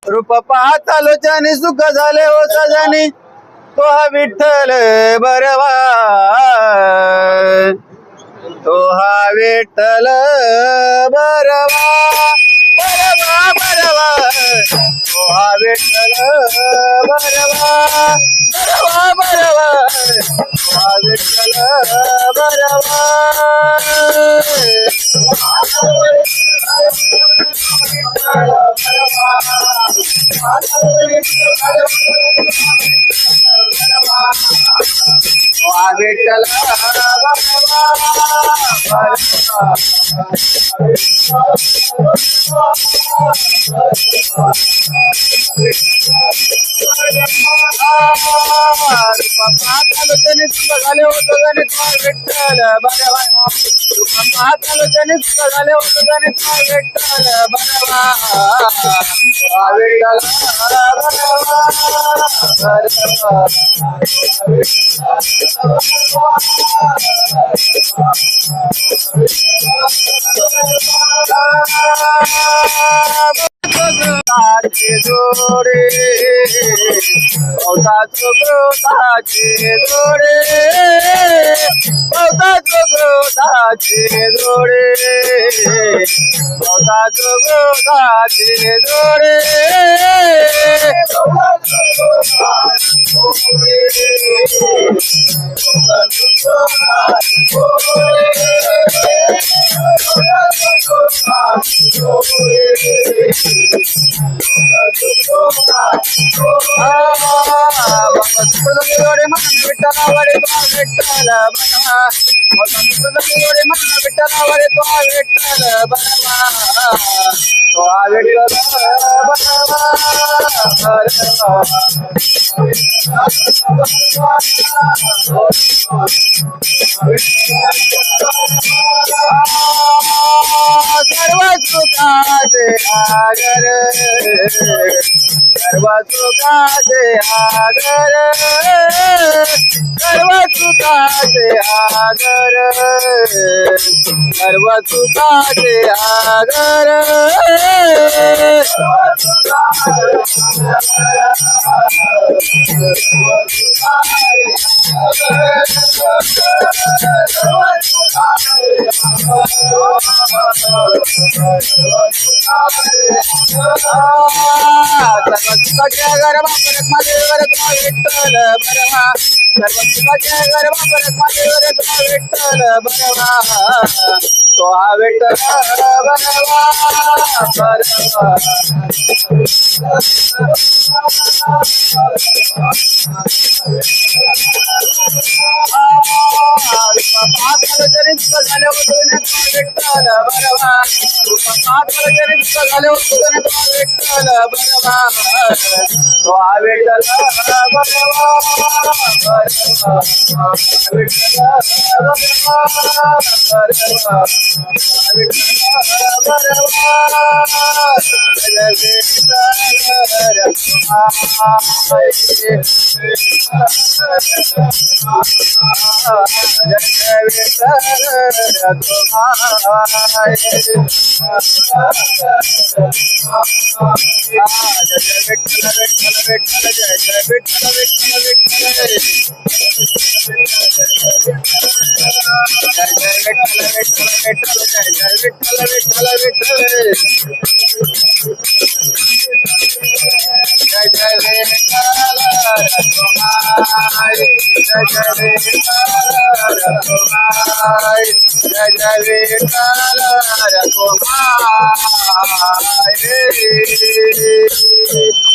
रूप पाहता लोचानी सुख झाले हो सजनी तो हा विठ्ठल बरवा तो हा विठ्ठल बरवा बरवा बरवा तो हा विठ्ठल बरवा बरवा बरवा तो हा विठ्ठल बरवा विठ्ठल झाले होत विठ्ठल बरवा झाले होत विठ्ठल बरवा विठ्ठल जोडे पवताचो क्रोधाचे जोडे पवताचो क्रोधाचे जोडे पवताचो क्रोधाचे जोडे जोडे मन विठ्ठलावरे तो विठ्ठल बनवा जोडे मन विठ्ठलावरे तो विठ्ठल बनवा तो विठ्ठल बनवा सर्व सुखाचे आगर सर्व सुखाचे आगर सर्व सुखाचे आगर सर्व सुखाचे आगर सर्वसुखाच्या गरबा परत माझेवर तुला विठ्ठल बरवा सर्वसुखाच्या गरबा परत माझेवर तुला विठ्ठल बरवा तो हा विठ्ठल बरवा जनित झाले होते विठ्ठल बरवा जनित झाले होते विठ्ठल बरवा तो हा विठ्ठल बरवा जय